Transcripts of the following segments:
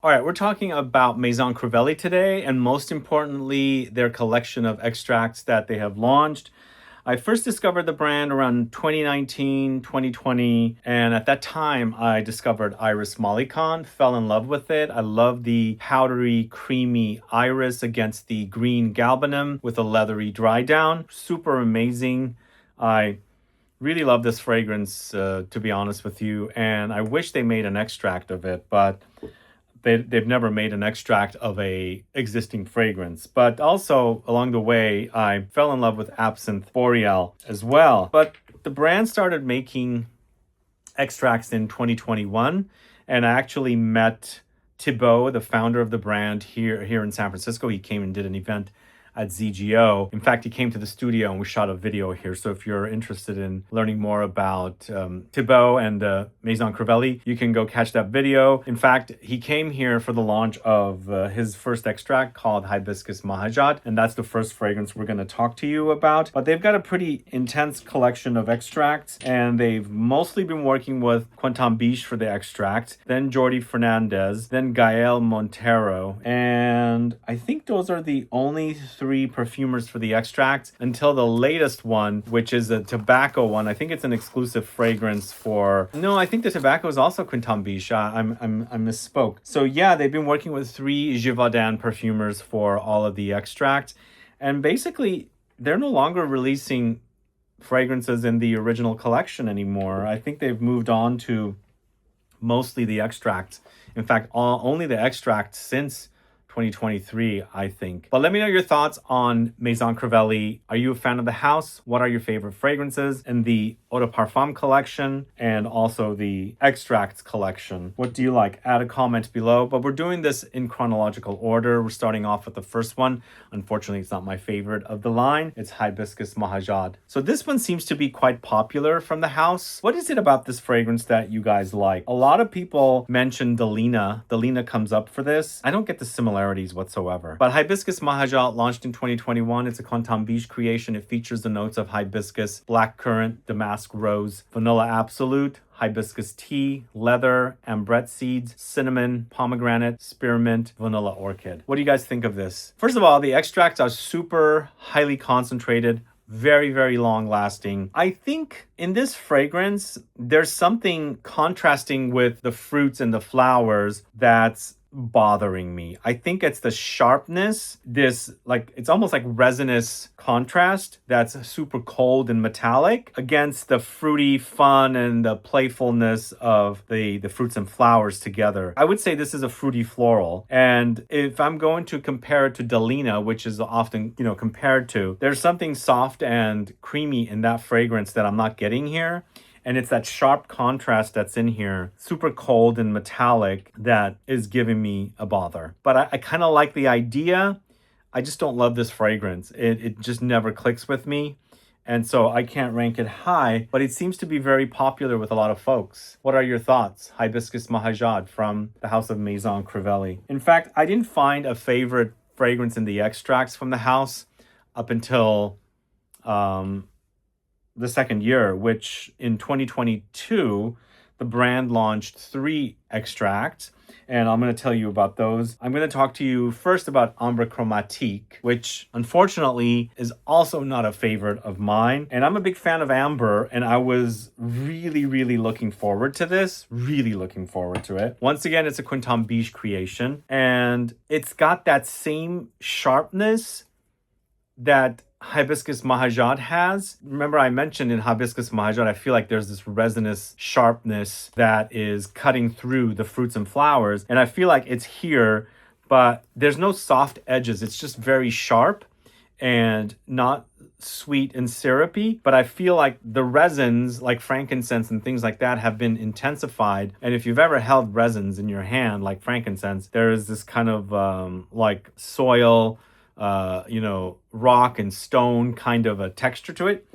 All right, we're talking about Maison Crivelli today, and most importantly, their collection of extracts that they have launched. I first discovered the brand around 2019, 2020, and at that time, I discovered Iris Molicon, fell in love with it. I love the powdery, creamy iris against the green galbanum with a leathery dry down. Super amazing. I really love this fragrance, to be honest with you, and I wish they made an extract of it, but they've never made an extract of a existing fragrance. But also along the way, I fell in love with Absinthe Boreal as well. But the brand started making extracts in 2021, and I actually met Thibaut, the founder of the brand, here in San Francisco. He came and did an event at ZGO. In fact, he came to the studio and we shot a video here. So if you're interested in learning more about Thibaut and Maison Crivelli, you can go catch that video. In fact, he came here for the launch of his first extract called Hibiscus Mahajád, and that's the first fragrance we're going to talk to you about. But they've got a pretty intense collection of extracts, and they've mostly been working with Quentin Biche for the extract, then Jordi Fernandez, then Gael Montero, and I think those are the only three perfumers for the extracts until the latest one, which is a tobacco one. I think it's an exclusive fragrance for... No, I think the tobacco is also Quentin Biche. I misspoke. So yeah, they've been working with three Givaudan perfumers for all of the extracts. And basically, they're no longer releasing fragrances in the original collection anymore. I think they've moved on to mostly the extracts. In fact, only the extracts since 2023, I think. But let me know your thoughts on Maison Crivelli. Are you a fan of the house? What are your favorite fragrances in the Eau de Parfum collection and also the extracts collection? What do you like? Add a comment below. But we're doing this in chronological order. We're starting off with the first one. Unfortunately, it's not my favorite of the line. It's Hibiscus Mahajád. So this one seems to be quite popular from the house. What is it about this fragrance that you guys like? A lot of people mention Delina. Delina comes up for this. I don't get the similarities whatsoever. But Hibiscus Mahajád launched in 2021. It's a Quentin Biche creation. It features the notes of hibiscus, blackcurrant, damask rose, vanilla absolute, hibiscus tea, leather, ambrette seeds, cinnamon, pomegranate, spearmint, vanilla orchid. What do you guys think of this? First of all, the extracts are super highly concentrated, very, very long lasting. I think in this fragrance, there's something contrasting with the fruits and the flowers that's bothering me. I think it's the sharpness, this it's almost like resinous contrast that's super cold and metallic against the fruity fun and the playfulness of the fruits and flowers together. I would say this is a fruity floral. And if I'm going to compare it to Delina, which is often, compared to, there's something soft and creamy in that fragrance that I'm not getting here. And it's that sharp contrast that's in here, super cold and metallic, that is giving me a bother. But I kind of like the idea. I just don't love this fragrance. It just never clicks with me. And so I can't rank it high, but it seems to be very popular with a lot of folks. What are your thoughts? Hibiscus Mahajád from the house of Maison Crivelli. In fact, I didn't find a favorite fragrance in the extracts from the house up until... the second year, which in 2022, the brand launched 3 extracts, and I'm going to tell you about those. I'm going to talk to you first about Ambre Chromatique, which unfortunately is also not a favorite of mine. And I'm a big fan of Ambre, and I was really, really looking forward to this. Really looking forward to it. Once again, it's a Quentin Biche creation, and it's got that same sharpness that Hibiscus Mahajád has. Remember, I mentioned in Hibiscus Mahajád, I feel like there's this resinous sharpness that is cutting through the fruits and flowers. And I feel like it's here, but there's no soft edges. It's just very sharp and not sweet and syrupy. But I feel like the resins, like frankincense and things like that, have been intensified. And if you've ever held resins in your hand, like frankincense, there is this kind of like soil, rock and stone kind of a texture to it.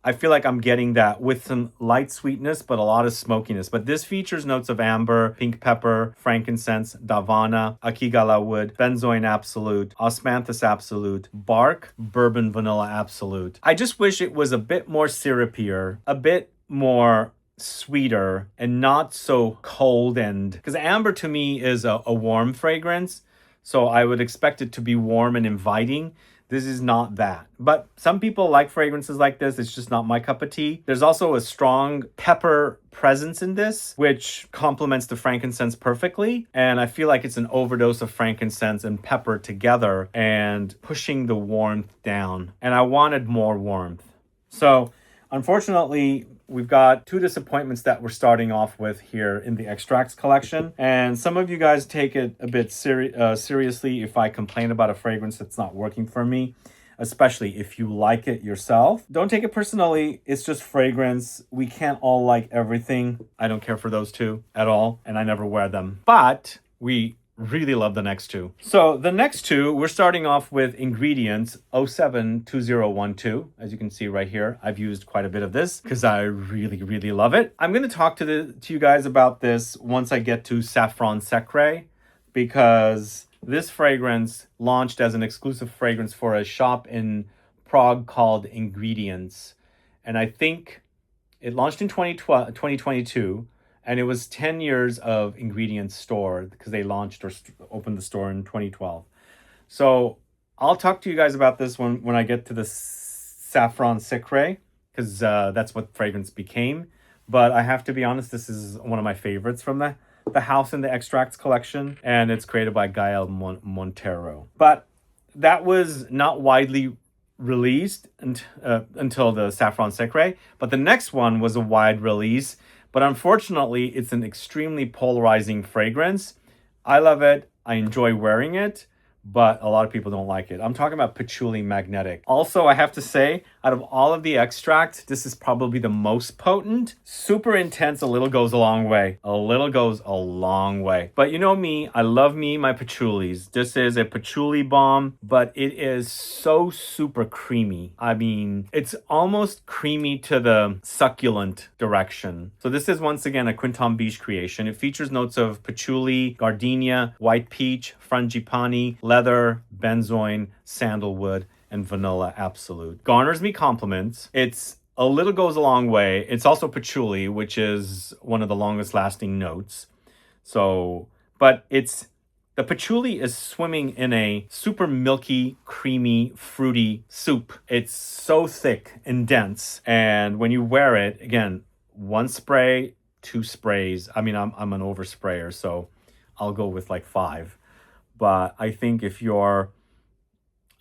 I feel like I'm getting that with some light sweetness, but a lot of smokiness. But this features notes of amber, pink pepper, frankincense, davana, akigala wood, benzoin absolute, osmanthus absolute, bark, bourbon vanilla absolute. I just wish it was a bit more syrupier, a bit more sweeter and not so cold, and because amber to me is a warm fragrance, so I would expect it to be warm and inviting. This is not that. But some people like fragrances like this. It's just not my cup of tea. There's also a strong pepper presence in this, which complements the frankincense perfectly. And I feel like it's an overdose of frankincense and pepper together and pushing the warmth down. And I wanted more warmth. So unfortunately, we've got two disappointments that we're starting off with here in the extracts collection. And some of you guys take it a bit seriously if I complain about a fragrance that's not working for me, especially if you like it yourself. Don't take it personally. It's just fragrance. We can't all like everything. I don't care for those two at all, and I never wear them. But we really love the next two. So the next two, we're starting off with Ingredients 072012. As you can see right here, I've used quite a bit of this because I really love it. I'm going to talk to you guys about this once I get to Safran Secret, because this fragrance launched as an exclusive fragrance for a shop in Prague called Ingredients. And I think it launched in 2022. And it was 10 years of Ingredients store because they launched or opened the store in 2012. So I'll talk to you guys about this when I get to the Safran Secret, because that's what fragrance became. But I have to be honest, this is one of my favorites from the house in the extracts collection. And it's created by Gael Montero. But that was not widely released until the Safran Secret. But the next one was a wide release. But unfortunately, it's an extremely polarizing fragrance. I love it. I enjoy wearing it, but a lot of people don't like it. I'm talking about Patchouli Magnetik. Also, I have to say, out of all of the extracts, this is probably the most potent. Super intense, a little goes a long way. A little goes a long way. But you know me, I love my patchoulis. This is a patchouli bomb, but it is so super creamy. I mean, it's almost creamy to the succulent direction. So this is once again a Quinton Biche creation. It features notes of patchouli, gardenia, white peach, frangipani, leather, benzoin, sandalwood, and vanilla absolute. Garners me compliments. It's a little goes a long way. It's also patchouli, which is one of the longest lasting notes. So, but the patchouli is swimming in a super milky, creamy, fruity soup. It's so thick and dense. And when you wear it, again, one spray, two sprays. I mean, I'm an oversprayer, so I'll go with like 5. But I think if you're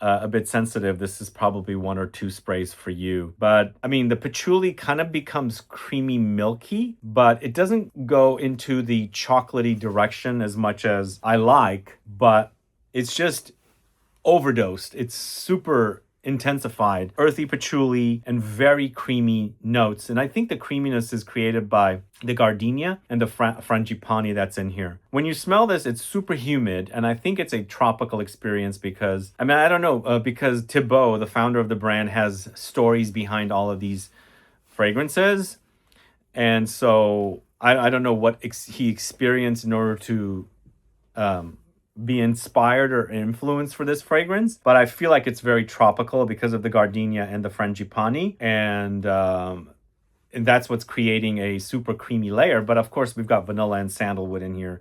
a bit sensitive, this is probably 1 or 2 sprays for you. But I mean, the patchouli kind of becomes creamy milky, but it doesn't go into the chocolatey direction as much as I like, but it's just overdosed. It's super intensified, earthy patchouli and very creamy notes. And I think the creaminess is created by the gardenia and the frangipani that's in here. When you smell this, it's super humid, and I think it's a tropical experience because, I mean, I don't know, because Thibaut, the founder of the brand, has stories behind all of these fragrances. And so I don't know what he experienced in order to be inspired or influenced for this fragrance, but I feel like it's very tropical because of the gardenia and the frangipani, and that's what's creating a super creamy layer. But of course, we've got vanilla and sandalwood in here,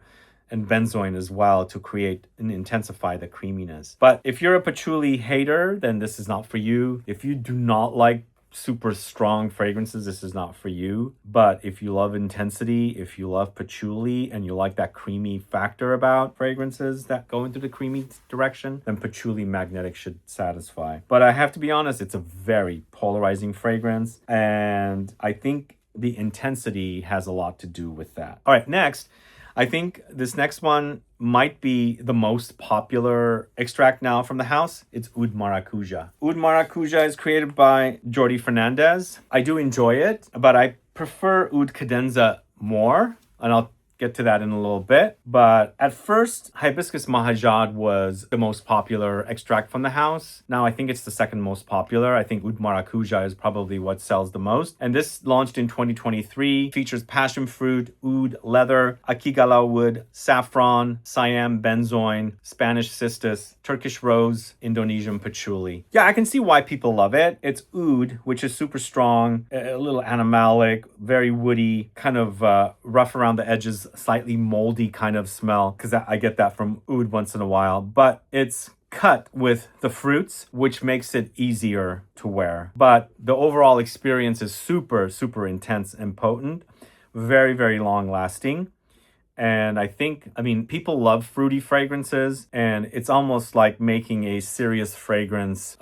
and benzoin as well to create and intensify the creaminess. But if you're a patchouli hater, then this is not for you. If you do not like super strong fragrances, this is not for you. But if you love intensity, if you love patchouli and you like that creamy factor about fragrances that go into the creamy direction, then Patchouli Magnetik should satisfy. But I have to be honest, it's a very polarizing fragrance, and I think the intensity has a lot to do with that. All right, next, I think this next one might be the most popular extract now from the house. It's Oud Maracujá. Oud Maracujá is created by Jordi Fernandez. I do enjoy it, but I prefer Oud Cadenza more, and I'll get to that in a little bit. But at first, Hibiscus Mahajád was the most popular extract from the house. Now I think it's the second most popular. I think Oud Maracujá is probably what sells the most. And this launched in 2023, features passion fruit, oud, leather, akigala wood, saffron, Siam benzoin, Spanish cistus, Turkish rose, Indonesian patchouli. Yeah, I can see why people love it. It's oud, which is super strong, a little animalic, very woody, kind of rough around the edges, slightly moldy kind of smell, because I get that from oud once in a while. But it's cut with the fruits, which makes it easier to wear. But the overall experience is super, super intense and potent, very, very long lasting. And I think, people love fruity fragrances, and it's almost like making a serious fragrance,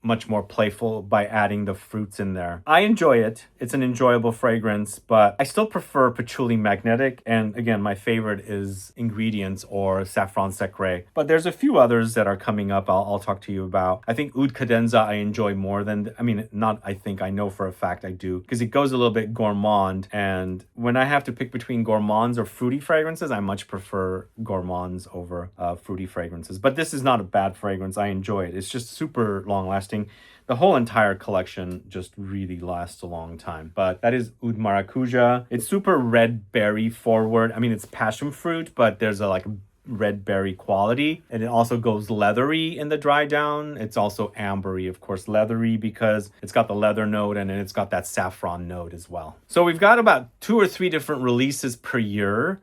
much more playful by adding the fruits in there. I enjoy it. It's an enjoyable fragrance, but I still prefer Patchouli Magnetik. And again, my favorite is Ingredients or Safran Secret. But there's a few others that are coming up I'll talk to you about. I think Oud Cadenza I enjoy more than, I know for a fact I do, because it goes a little bit gourmand. And when I have to pick between gourmands or fruity fragrances, I much prefer gourmands over fruity fragrances. But this is not a bad fragrance. I enjoy it. It's just super long lasting. The whole entire collection just really lasts a long time. But that is Oud Maracujá. It's super red berry forward. It's passion fruit, but there's a red berry quality, and it also goes leathery in the dry down. It's also ambery, of course, leathery because it's got the leather note and it's got that saffron note as well. So we've got about 2 or 3 different releases per year.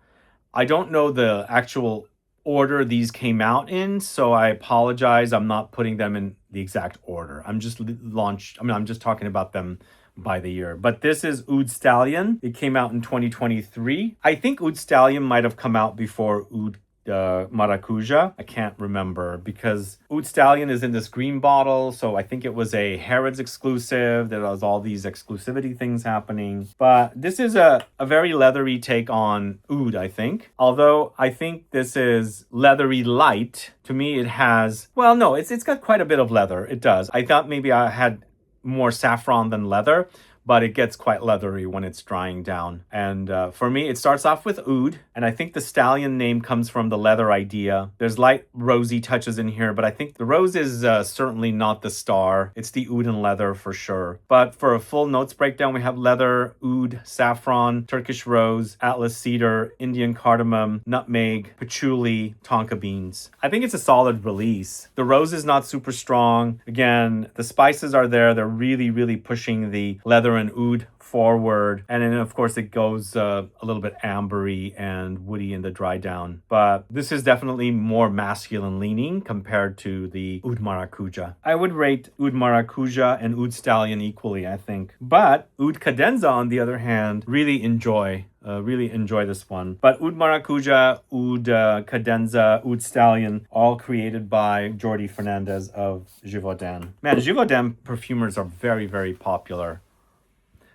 I don't know the actual order these came out in, so I apologize. I'm not putting them in the exact order. I'm just talking about them by the year. But this is Oud Stallion. It came out in 2023. I think Oud Stallion might have come out before Oud Maracujá. I can't remember, because Oud Stallion is in this green bottle, so I think it was a Harrods exclusive. There was all these exclusivity things happening. But this is a very leathery take on oud, I think. Although I think this is leathery light. To me, it has, it's got quite a bit of leather. It does. I thought maybe I had more saffron than leather, but it gets quite leathery when it's drying down. And for me, it starts off with oud, and I think the Stallion name comes from the leather idea. There's light rosy touches in here, but I think the rose is certainly not the star. It's the oud and leather for sure. But for a full notes breakdown, we have leather, oud, saffron, Turkish rose, Atlas cedar, Indian cardamom, nutmeg, patchouli, tonka beans. I think it's a solid release. The rose is not super strong. Again, the spices are there. They're really, really pushing the leather and oud forward, and then of course it goes a little bit ambery and woody in the dry down. But this is definitely more masculine leaning compared to the Oud Maracujá. I would rate Oud Maracujá and Oud Stallion equally, I think. But Oud Cadenza, on the other hand, really enjoy this one. But Oud Maracujá, Oud Cadenza, Oud Stallion, all created by Jordi Fernandez of Givaudan. Man, Givaudan perfumers are very, very popular.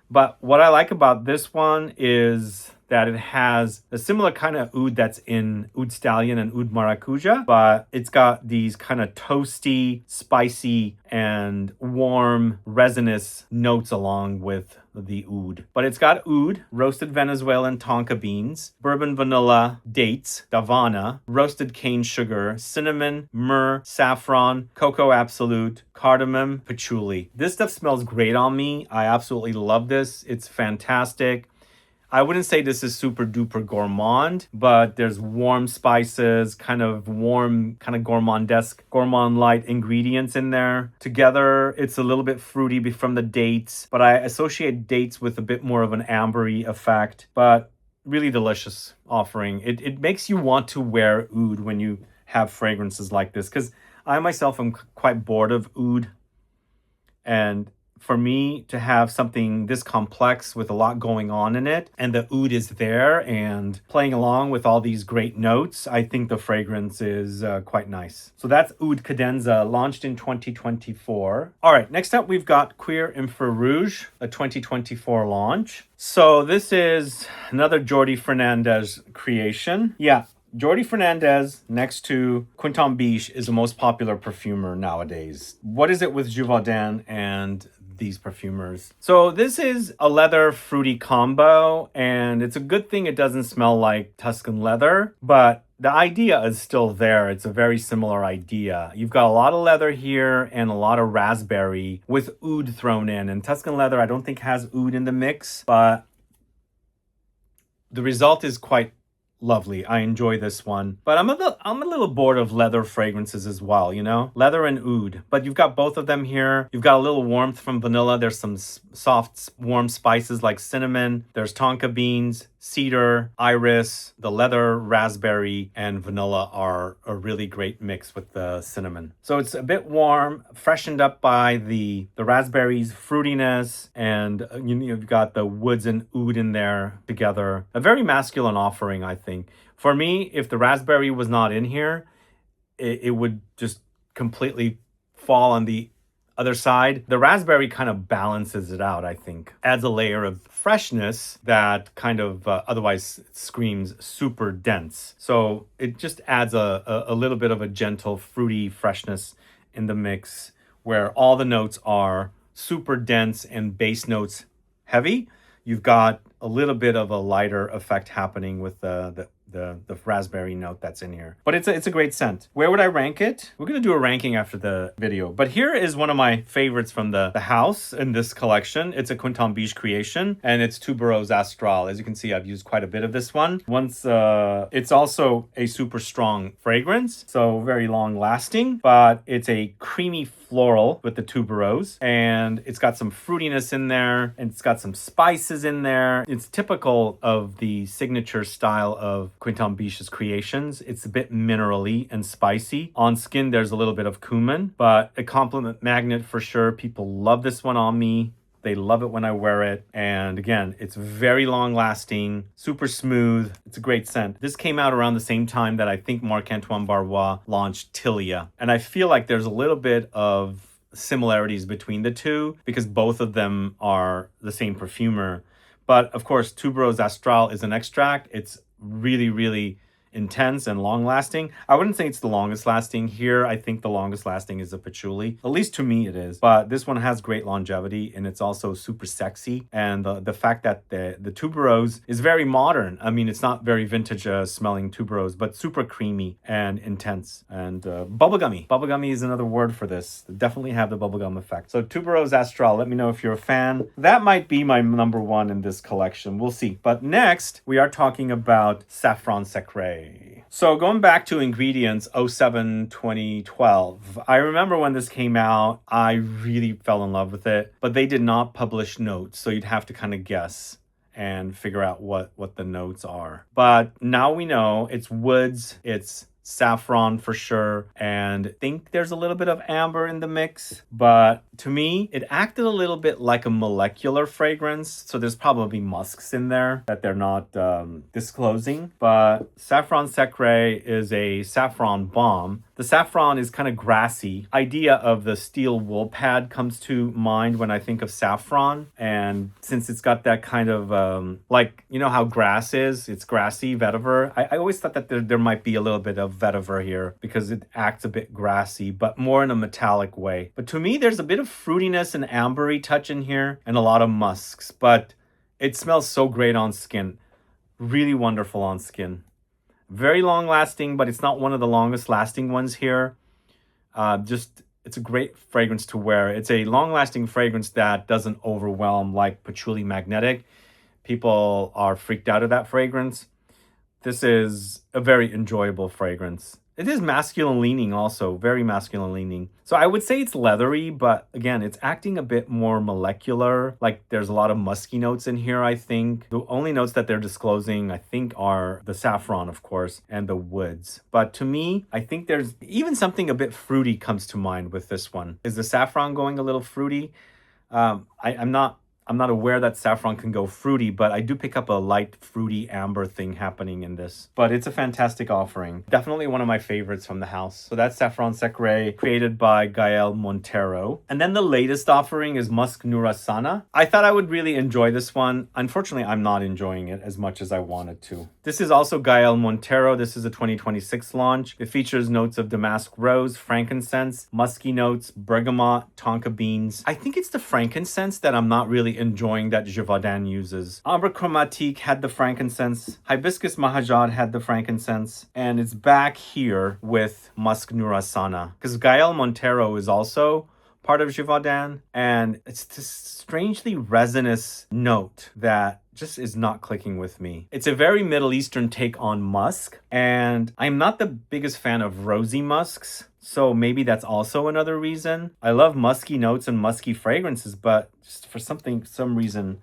But what I like about this one is that it has a similar kind of oud that's in Oud Stallion and Oud Maracujá, but it's got these kind of toasty, spicy, and warm, resinous notes along with the oud. But it's got oud, roasted Venezuelan tonka beans, bourbon vanilla, dates, davana, roasted cane sugar, cinnamon, myrrh, saffron, cocoa absolute, cardamom, patchouli. This stuff smells great on me. I absolutely love this. It's fantastic. I wouldn't say this is super duper gourmand, but there's warm spices, kind of gourmandesque, gourmand light ingredients in there. Together, it's a little bit fruity from the dates, but I associate dates with a bit more of an ambery effect, but really delicious offering. It makes you want to wear oud when you have fragrances like this, because I myself am quite bored of oud, and for me to have something this complex with a lot going on in it, and the oud is there and playing along with all these great notes, I think the fragrance is quite nice. So that's Oud Cadenza, launched in 2024. All right, next up we've got Cuir Infrarouge, a 2024 launch. So this is another Jordi Fernandez creation. Yeah, Jordi Fernandez, next to Quinton Biche, is the most popular perfumer nowadays. What is it with Givaudan and these perfumers. So this is a leather fruity combo, and it's a good thing it doesn't smell like Tuscan leather, but the idea is still there. It's a very similar idea. You've got a lot of leather here and a lot of raspberry with oud thrown in. And Tuscan leather, I don't think has oud in the mix, but the result is quite lovely. I enjoy this one. But I'm a little bored of leather fragrances as well, you know? Leather and oud. But you've got both of them here. You've got a little warmth from vanilla. There's some soft, warm spices like cinnamon. There's tonka beans, cedar, iris. The leather, raspberry, and vanilla are a really great mix with the cinnamon. So it's a bit warm, freshened up by the raspberries, fruitiness, and you've got the woods and oud in there together. A very masculine offering, I think. For me, if the raspberry was not in here, it would just completely fall on the other side. The raspberry kind of balances it out, I think. Adds a layer of freshness that kind of otherwise screams super dense. So it just adds a little bit of a gentle, fruity freshness in the mix where all the notes are super dense and base notes heavy. You've got a little bit of a lighter effect happening with the raspberry note that's in here. But it's a great scent. Where would I rank it? We're going to do a ranking after the video. But here is one of my favorites from the house in this collection. It's a Quinton Biche creation, and it's Tubéreuse Astrale. As you can see, I've used quite a bit of this one. It's also a super strong fragrance, so very long lasting, but it's a creamy floral with the tuberose, and it's got some fruitiness in there, and it's got some spices in there. It's typical of the signature style of Quinton Biche's creations. It's a bit minerally and spicy. On skin, there's a little bit of cumin, but a compliment magnet for sure. People love this one on me. They love it when I wear it. And again, it's very long lasting, super smooth. It's a great scent. This came out around the same time that I think Marc-Antoine Barrois launched Tilia. And I feel like there's a little bit of similarities between the two because both of them are the same perfumer. But of course, Tubéreuse Astrale is an extract. It's really, really intense and long lasting. I wouldn't say it's the longest lasting here. I think the longest lasting is a patchouli. At least to me it is. But this one has great longevity and it's also super sexy. And the fact that the tuberose is very modern. I mean, it's not very vintage smelling tuberose, but super creamy and intense. And bubblegummy. Bubblegummy is another word for this. Definitely have the bubblegum effect. So Tubéreuse Astrale, let me know if you're a fan. That might be my number one in this collection. We'll see. But next, we are talking about Safran Secret. So going back to ingredients 07-2012, I remember when this came out, I really fell in love with it, but they did not publish notes. So you'd have to kind of guess and figure out what the notes are. But now we know it's woods, it's saffron for sure, and I think there's a little bit of amber in the mix, but to me it acted a little bit like a molecular fragrance, so there's probably musks in there that they're not disclosing. But Safran Secret is a saffron bomb. The saffron is kind of grassy. Idea of the steel wool pad comes to mind when I think of saffron, and since it's got that kind of like, you know how grass is, it's grassy vetiver. I always thought that there might be a little bit of vetiver here because it acts a bit grassy, but more in a metallic way. But to me, there's a bit of fruitiness and ambery touch in here and a lot of musks, but it smells so great on skin. Really wonderful on skin. Very long lasting, but it's not one of the longest lasting ones here. It's a great fragrance to wear. It's a long lasting fragrance that doesn't overwhelm like Patchouli Magnetik. People are freaked out of that fragrance. This is a very enjoyable fragrance. It is masculine leaning also, very masculine leaning. So I would say it's leathery, but again, it's acting a bit more molecular. Like there's a lot of musky notes in here, I think. The only notes that they're disclosing, I think, are the saffron, of course, and the woods. But to me, I think there's even something a bit fruity comes to mind with this one. Is the saffron going a little fruity? I'm not I'm not aware that saffron can go fruity, but I do pick up a light fruity amber thing happening in this. But it's a fantastic offering. Definitely one of my favorites from the house. So that's Safran Secret, created by Gael Montero. And then the latest offering is Musc Nurasana. I thought I would really enjoy this one. Unfortunately, I'm not enjoying it as much as I wanted to. This is also Gael Montero. This is a 2026 launch. It features notes of damask rose, frankincense, musky notes, bergamot, tonka beans. I think it's the frankincense that I'm not really enjoying that Gévaudan uses. Ambre Chromatique had the frankincense. Hibiscus Mahajád had the frankincense. And it's back here with Musc Nurasana. Because Gael Montero is also part of Gévaudan, and it's this strangely resinous note that just is not clicking with me. It's a very Middle Eastern take on musk, and I'm not the biggest fan of rosy musks, so maybe that's also another reason. I love musky notes and musky fragrances, but just for some reason,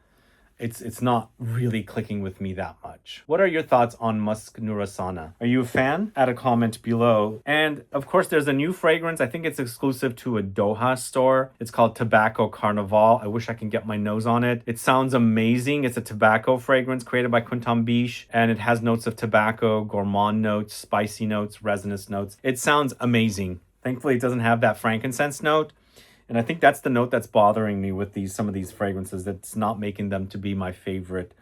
it's not really clicking with me that much. What are your thoughts on Musc Nurasana? Are you a fan? Add a comment below. And of course, there's a new fragrance. I think it's exclusive to a Doha store. It's called Tobacco Carnaval. I wish I can get my nose on it. It sounds amazing. It's a tobacco fragrance created by Quinton Biche, and it has notes of tobacco, gourmand notes, spicy notes, resinous notes. It sounds amazing. Thankfully, it doesn't have that frankincense note. And I think that's the note that's bothering me with some of these fragrances, that's not making them to be my favorite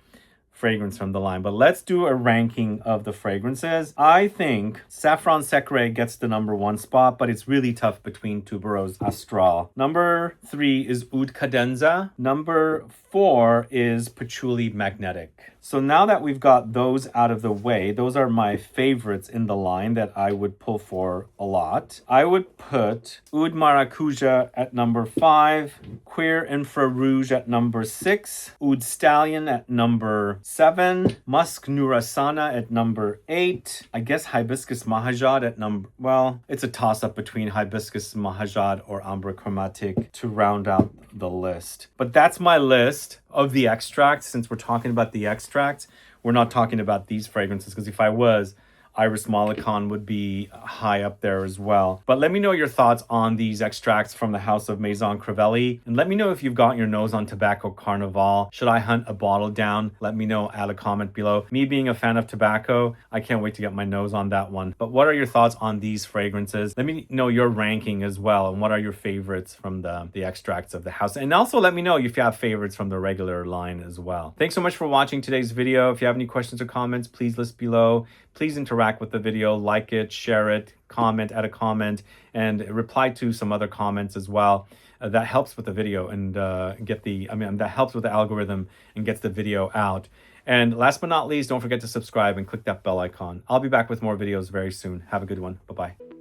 fragrance from the line. But let's do a ranking of the fragrances. I think Safran Secret gets the #1 spot, but it's really tough between Tubéreuse Astrale. Number 3 is Oud Cadenza. Number 4 is Patchouli Magnetik. So now that we've got those out of the way, those are my favorites in the line that I would pull for a lot. I would put Oud Maracujá at number 5, Cuir Infrarouge at number 6, Oud Stallion at number 7, Musc Nurasana at number 8, I guess Hibiscus Mahajád at well, it's a toss-up between Hibiscus Mahajád or Ambre Chromatique to round out the list. But that's my list of the extracts. Since we're talking about the extracts, we're not talking about these fragrances, because if I was, Iris Mollicon would be high up there as well. But let me know your thoughts on these extracts from the house of Maison Crivelli. And let me know if you've got your nose on Tobacco Carnaval. Should I hunt a bottle down? Let me know, add a comment below. Me being a fan of tobacco, I can't wait to get my nose on that one. But what are your thoughts on these fragrances? Let me know your ranking as well. And what are your favorites from the extracts of the house? And also let me know if you have favorites from the regular line as well. Thanks so much for watching today's video. If you have any questions or comments, please list below. Please interact with the video, like it, share it, comment, add a comment, and reply to some other comments as well. That helps with the video and that helps with the algorithm and gets the video out. And last but not least, don't forget to subscribe and click that bell icon. I'll be back with more videos very soon. Have a good one. Bye-bye.